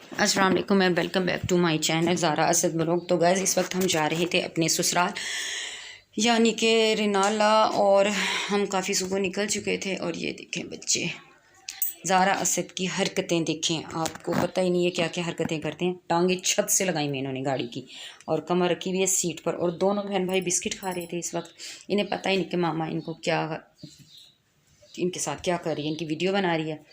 अस्सलाम वालेकुम and welcome back to my channel Zara Asad blog. तो गाइस इस वक्त हम जा रहे थे अपने ससुराल यानी कि रिनाला, और हम काफ़ी सुबह निकल चुके थे। और ये देखें बच्चे, ज़ारा असद की हरकतें देखें, आपको पता ही नहीं है क्या क्या हरकतें करते हैं। टांगे छत से लगाई में इन्होंने गाड़ी की, और कमर रखी हुई है सीट पर, और दोनों बहन भाई बिस्किट खा रहे थे इस वक्त। इन्हें पता ही नहीं कि मामा इनको क्या, इनके साथ क्या कर रही है, इनकी वीडियो बना रही है।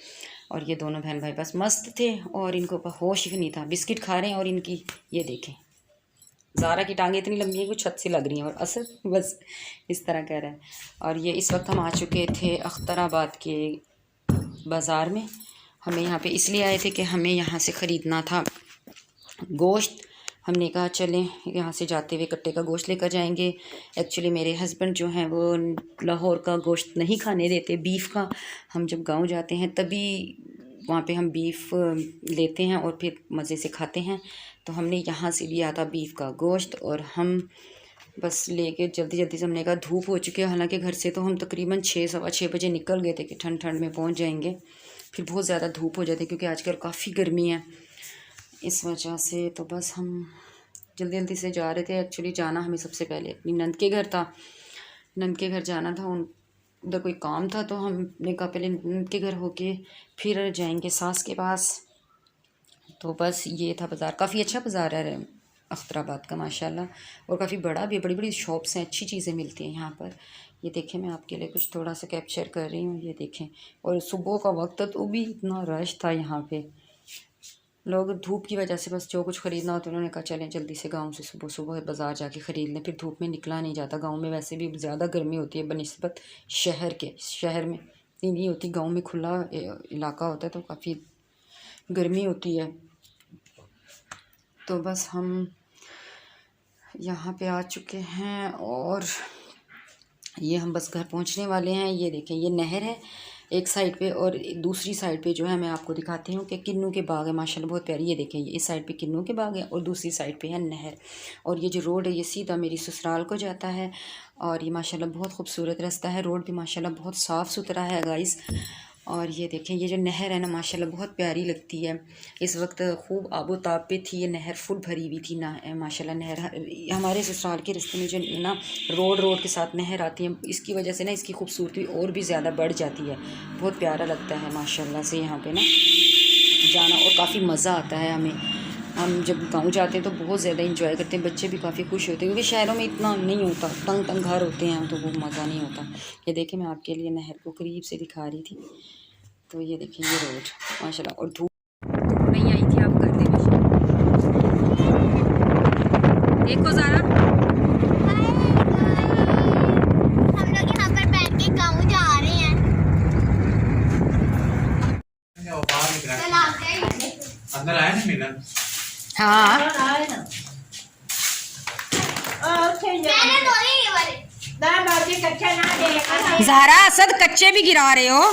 और ये दोनों बहन भाई बस मस्त थे और इनको होश ही नहीं था, बिस्किट खा रहे हैं। और इनकी ये देखें, ज़ारा की टांगे इतनी लंबी है कि छत से लग रही हैं, और असद बस इस तरह कह रहा है। और ये इस वक्त हम आ चुके थे अख्तराबाद के बाज़ार में। हमें यहाँ पे इसलिए आए थे कि हमें यहाँ से ख़रीदना था गोश्त। हमने कहा चलें यहाँ से जाते हुए कट्टे का गोश्त लेकर जाएंगे। एक्चुअली मेरे हस्बैंड जो हैं वो लाहौर का गोश्त नहीं खाने देते, बीफ का। हम जब गांव जाते हैं तभी वहाँ पे हम बीफ लेते हैं और फिर मज़े से खाते हैं। तो हमने यहाँ से लिया था बीफ का गोश्त, और हम बस लेके जल्दी जल्दी से, हमने कहा धूप हो चुकी है। हालांकि घर से तो हम तकरीबन 6 सवा 6 बजे निकल गए थे कि ठंड ठंड में पहुँच जाएंगे, फिर बहुत ज़्यादा धूप हो जाती है क्योंकि आजकल काफ़ी गर्मी है इस वजह से। तो बस हम जल्दी जल्दी से जा रहे थे। एक्चुअली जाना हमें सबसे पहले अपनी नंद के घर था, नंद के घर जाना था, उधर कोई काम था। तो हमने कहा पहले नंद के घर होके फिर जाएंगे सास के पास। तो बस ये था बाज़ार, काफ़ी अच्छा बाज़ार है अख्तराबाद का माशाल्लाह, और काफ़ी बड़ा भी, बड़ी बड़ी शॉप्स हैं, अच्छी चीज़ें मिलती हैं यहाँ पर। ये देखें, मैं आपके लिए कुछ थोड़ा सा कैप्चर कर रही हूँ, ये देखें। और सुबह का वक्त तो भी इतना रश था यहाँ पे, लोग धूप की वजह से बस जो कुछ ख़रीदना होता है उन्होंने कहा चलें जल्दी से गांव से सुबह सुबह बाज़ार जाके ख़रीद लें, फिर धूप में निकला नहीं जाता। गांव में वैसे भी ज़्यादा गर्मी होती है बनिस्बत शहर के। शहर में इतनी नहीं होती, गांव में खुला इलाका होता है तो काफ़ी गर्मी होती है। तो बस हम यहाँ पे आ चुके हैं और ये हम बस घर पहुँचने वाले हैं। ये देखें, ये नहर है एक साइड पे, और दूसरी साइड पे जो है मैं आपको दिखाती हूँ कि किन्नू के बाग है माशाल्लाह, बहुत प्यारी। ये देखें, ये इस साइड पे किन्नू के बाग है और दूसरी साइड पे है नहर। और ये जो रोड है ये सीधा मेरी ससुराल को जाता है, और ये माशाल्लाह बहुत खूबसूरत रास्ता है। रोड भी माशाल्लाह बहुत साफ़ सुथरा है गाइस। और ये देखें, ये जो नहर है ना माशाल्लाह बहुत प्यारी लगती है। इस वक्त खूब आबोताब पे थी ये नहर, फुल भरी हुई थी ना माशाल्लाह। नहर हमारे ससुराल के रास्ते में जो ना रोड के साथ नहर आती है, इसकी वजह से ना इसकी खूबसूरती और भी ज़्यादा बढ़ जाती है। बहुत प्यारा लगता है माशाल्लाह से यहाँ पे ना जाना, और काफ़ी मज़ा आता है हमें। हम जब गांव जाते हैं तो बहुत ज़्यादा इंजॉय करते हैं, बच्चे भी काफ़ी खुश होते हैं क्योंकि शहरों में इतना नहीं होता, तंग तंग घर होते हैं तो वो मज़ा नहीं होता। ये देखें, मैं आपके लिए नहर को करीब से दिखा रही थी। तो ये देखिए, ये रोड माशाल्लाह, और धूप नहीं आई थी, आप कर दे देखो ज़रा। हम लोग यहाँ पर बैठ के गाँव जा रहे हैं। अंदर आया ना मिलन। हाँ ज़हरा असद कच्चे भी गिरा रहे हो। नहीं,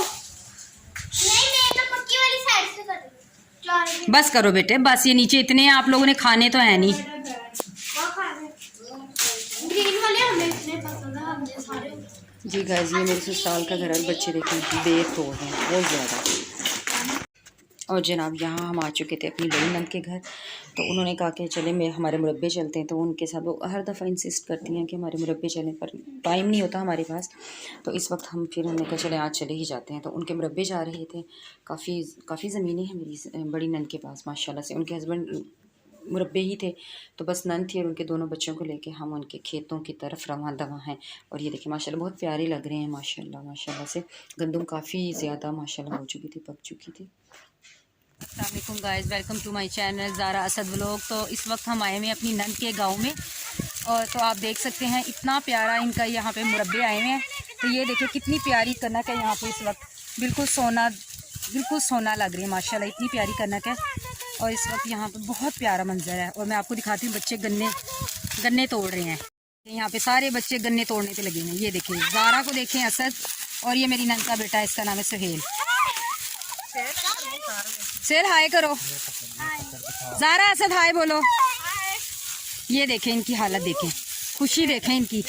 मैं तो पक्की वाली साइड से कर रही हूँ। बस करो बेटे, बस ये नीचे इतने आप लोगों ने खाने तो है नहीं। ग्रीन वाले हमें इतने पसंद है, हमने सारे। जी गाइस, ये मेरे ससुराल का घर है, बच्चे देखें बेर तोड़ रहे हैं बहुत ज़्यादा। और जनाब यहाँ हम आ चुके थे अपनी बड़ी नंद के घर। तो उन्होंने कहा कि चले मैं हमारे मुरब्बे चलते हैं। तो उनके साथ वो हर दफ़ा इंसिस्ट करती हैं कि हमारे मुरब्बे चलें, पर टाइम नहीं होता हमारे पास। तो इस वक्त हमने कहा चले आज चले ही जाते हैं। तो उनके मुरब्बे जा रहे थे। काफ़ी ज़मीनें हैं मेरी बड़ी नंद के पास माशाल्लाह से। उनके हस्बैंड मुरब्बे ही थे, तो बस नंद थी और उनके दोनों बच्चों को लेके हम उनके खेतों की तरफ रवां दवा हैं। और ये देखिए माशाल्लाह बहुत प्यारे लग रहे हैं माशाल्लाह से। गंदम काफ़ी ज़्यादा माशाल्लाह हो चुकी थी, पक चुकी थी। अस्सलाम वालेकुम guys, welcome to my channel Zara Asad vlog. तो इस वक्त हम आए हैं अपनी नंद के गांव में, और तो आप देख सकते हैं इतना प्यारा इनका यहाँ पे मुरब्बे आए हुए हैं। तो ये देखिए कितनी प्यारी कनक है यहाँ पे इस वक्त, बिल्कुल सोना लग रही है माशाल्लाह, इतनी प्यारी कनक है। और इस वक्त यहाँ पे बहुत प्यारा मंजर है। और मैं आपको दिखाती हूँ, बच्चे गन्ने तोड़ रहे हैं। यहाँ पे सारे बच्चे गन्ने तोड़ने पे लगे हैं। ये देखिए ज़ारा को देखें, असद, और ये मेरी नंद का बेटा है, इसका नाम है सुहेल। सेल हाय करो, ज़ारा असद हाय बोलो। ये देखें इनकी हालत, देखें खुशी, देखें इनकी,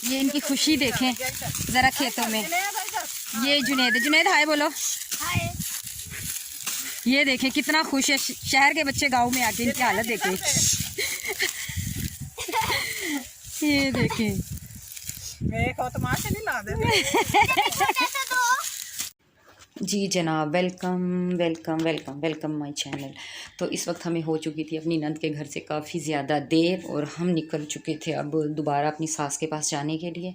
ये इनकी खुशी देखें ज़रा खेतों में। ये जुनैद हाय बोलो। ये देखें कितना खुश है, शहर के बच्चे गांव में आके इनकी हालत देखें। ये देखें मेरे को तो मां से नहीं ला दे। जी जनाब, welcome welcome welcome welcome my channel. तो इस वक्त हमें हो चुकी थी अपनी नंद के घर से काफ़ी ज़्यादा देर और हम निकल चुके थे अब दोबारा अपनी सास के पास जाने के लिए।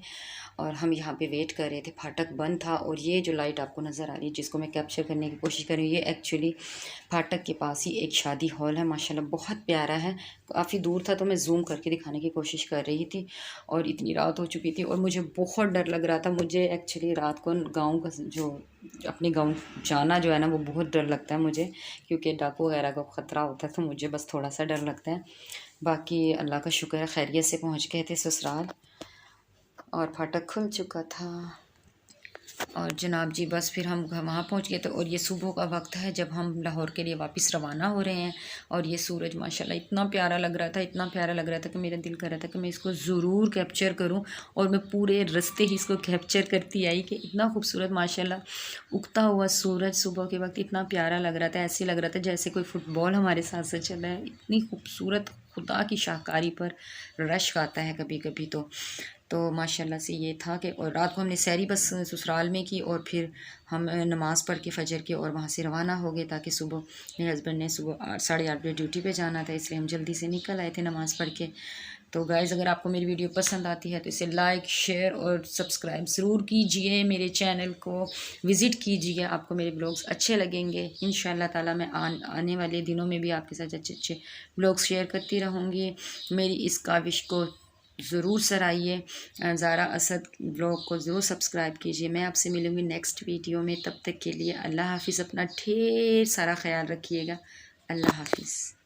और हम यहाँ पे वेट कर रहे थे, फाटक बंद था। और ये जो लाइट आपको नज़र आ रही है जिसको मैं कैप्चर करने की कोशिश कर रही हूँ, ये एक्चुअली फाटक के पास ही एक शादी हॉल है। माशाल्लाह बहुत प्यारा है। काफ़ी दूर था तो मैं जूम करके दिखाने की कोशिश कर रही थी। और इतनी रात हो चुकी थी और मुझे बहुत डर लग रहा था। मुझे एक्चुअली रात को गाँव का जो अपने गाँव जाना जो है ना वो बहुत डर लगता है मुझे, क्योंकि डाकू वगैरह का ख़तरा होता है, तो मुझे बस थोड़ा सा डर लगता है। बाकी अल्लाह का शुक्र है खैरियत से पहुँच गए थे ससुराल और फाटक खुल चुका था। और जनाब जी बस फिर हम वहाँ पहुँच गए थे। और ये सुबह का वक्त है जब हम लाहौर के लिए वापस रवाना हो रहे हैं। और ये सूरज माशाल्लाह इतना प्यारा लग रहा था, इतना प्यारा लग रहा था कि मेरा दिल कर रहा था कि मैं इसको ज़रूर कैप्चर करूं। और मैं पूरे रास्ते ही इसको कैप्चर करती आई कि इतना खूबसूरत माशाल्लाह उगता हुआ सूरज सुबह के वक्त इतना प्यारा लग रहा था। ऐसे लग रहा था जैसे कोई फुटबॉल हमारे साथ से चला है। इतनी खूबसूरत खुदा की शाहकारी पर रश्क आता है कभी कभी। तो माशाल्लाह से ये था कि और रात को हमने सहरी बस ससुराल में की और फिर हम नमाज़ पढ़ के फजर के और वहाँ से रवाना हो गए, ताकि सुबह मेरे हस्बैंड ने सुबह 8-8:30 बजे ड्यूटी पे जाना था, इसलिए हम जल्दी से निकल आए थे नमाज़ पढ़ के। तो गाइज़ अगर आपको मेरी वीडियो पसंद आती है तो इसे लाइक शेयर और सब्सक्राइब ज़रूर कीजिए, मेरे चैनल को विज़िट कीजिए। आपको मेरे ब्लॉग्स अच्छे लगेंगे। इंशाल्लाह ताला मैं आने वाले दिनों में भी आपके साथ अच्छे अच्छे ब्लॉग्स शेयर करती रहूँगी। मेरी इस काविश को ज़रूर सराहिए। ज़ारा असद ब्लॉग को ज़रूर सब्सक्राइब कीजिए। मैं आपसे मिलूँगी नेक्स्ट वीडियो में, तब तक के लिए अल्लाह हाफ़िज़। अपना ढेर सारा ख्याल रखिएगा। अल्लाह हाफ़िज़।